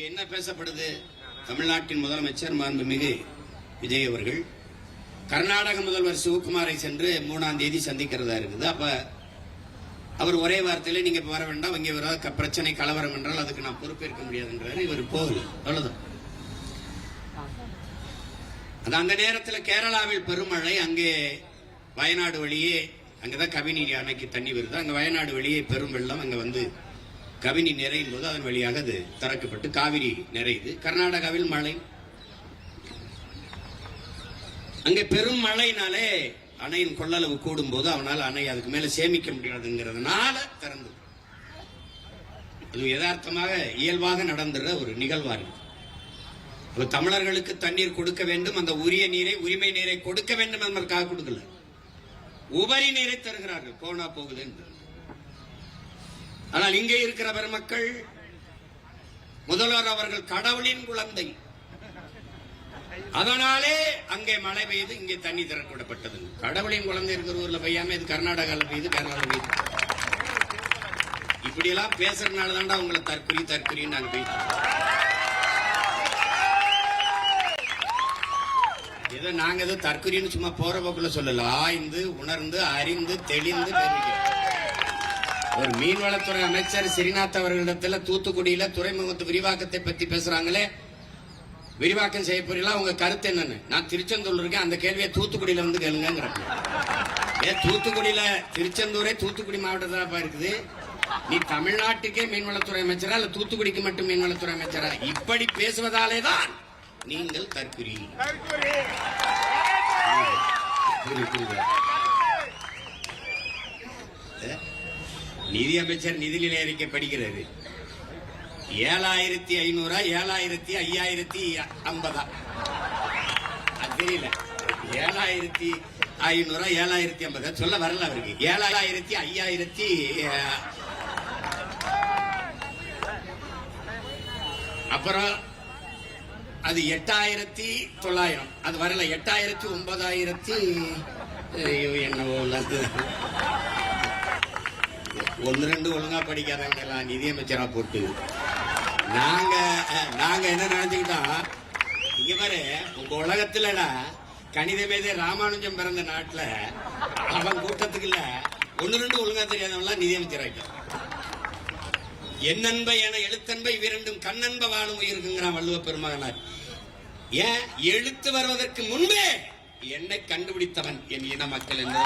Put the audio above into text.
என்ன பேசப்படுது? தமிழ்நாட்டின் முதலமைச்சர் மாண்புமிகு விஜய் அவர்கள் கர்நாடக முதல்வர் சிவகுமாரை சென்று 3ஆம் தேதி சந்திக்கிறதா இருக்குது. அப்ப அவர் ஒரே வார்த்தையில நீங்க வர வேண்டாம், இங்கே வர பிரச்சனை கலவரம் என்றால் அதுக்கு நான் பொறுப்பேற்க முடியாதுன்றாரு. இவர் போகல, அவ்வளவுதான். அந்த நேரத்தில் கேரளாவில் பெருமழை, அங்கே வயநாடு வழியே, அங்கதான் கபினி அணைக்கு தண்ணி வருது, அங்க வயநாடு வழியே பெரும் வெள்ளம், அங்க வந்து கபினி நிறையும் போது அதன் வழியாக அது திறக்கப்பட்டு காவிரி நிறையுது. கர்நாடகாவில் மழை, அங்கே பெரும் மழையினாலே அணையின் கொள்ளளவு கூடும் போது அவனால் அணை அதுக்கு மேல சேமிக்க முடியாதுங்கிறதுனால திறந்து, அது யதார்த்தமாக இயல்பாக நடந்துற ஒரு நிகழ்வாக இருக்கு. தமிழர்களுக்கு தண்ணீர் கொடுக்க வேண்டும், அந்த உரிய நீரை உரிமை நீரை கொடுக்க வேண்டும் என்பதற்காக கொடுக்கல, உபரி நீரை தருகிறார்கள். போனா போகுது என்று. ஆனால் இங்கே இருக்கிற பெருமக்கள், முதல்வர் அவர்கள் கடவுளின் குழந்தை, அதனாலே அங்கே மழை பெய்து இங்கே தண்ணி திறக்கப்பட்டது. கடவுளின் குழந்தை இருக்கிற ஊர்ல பெய்யாம இது கர்நாடகாவில் பெய்யுது, கேரளாவில் பெய்யுது. இப்படி எல்லாம் பேசுறதுனால தான்டா உங்களை தற்கொலை நாங்க போயிட்டோம். ஏதோ நாங்க ஏதோ தற்கொலைன்னு சும்மா போற போக்குள்ள சொல்லல, ஆய்ந்து உணர்ந்து அறிந்து தெளிந்து ஒரு மீன்வளத்துறை அமைச்சர் ஸ்ரீநாத் அவர்களிடத்துல தூத்துக்குடியில துறைமுகத்து விரிவாக்கத்தை பத்தி பேசுறாங்களே, விரிவாக்கம் செய்ய போறீங்களா, உங்க கருத்து என்னன்னு? நான் திருச்செந்தூர் இருக்கேன், அந்த கேள்வியை தூத்துக்குடியில வந்து கேளுங்க. தூத்துக்குடியில, திருச்செந்தூரே தூத்துக்குடி மாவட்டத்தில் இருக்குது, நீ தமிழ்நாட்டுக்கே மீன்வளத்துறை அமைச்சரா இல்ல தூத்துக்குடிக்கு மட்டும் மீன்வளத்துறை அமைச்சரா? இப்படி பேசுவதாலே தான் நீங்கள் தற்குறி. நிதி அமைச்சர் நிதிநிலை அறிக்கை படிக்கிறாரு. 7500 7550 அது தெரியல. 7500 7050 சொல்ல வரல அவருக்கு. 7500 அப்புறம் அது 8900 அது வரல. 8000 என்னவோ ஒன்னு ரெண்டு ஒழுங்கா படிக்காதவங்க எல்லாம் நிதியமைச்சரா போட்டு நாங்க என்ன நினைச்சுக்கிட்டோம், இங்க பாரு உங்க உலகத்துலடா கணித மேதை ராமானுஜம் பிறந்த நாட்டுல அவன் கூட்டத்துக்கு இல்ல ஒன்னு ரெண்டு ஒழுங்கா தெரியாதவங்க நிதியமைச்சர் ஆயிட்டான். என்னன்ப என எழுத்தன்பை இவ்விரண்டும் கண்ணன்ப வாழும் உயிருக்குங்கிறான் வள்ளுவ பெருமகனார். ஏன் எழுத்து வருவதற்கு முன்பே என்னை கண்டுபிடித்தவன் என் இன மக்கள் என்பது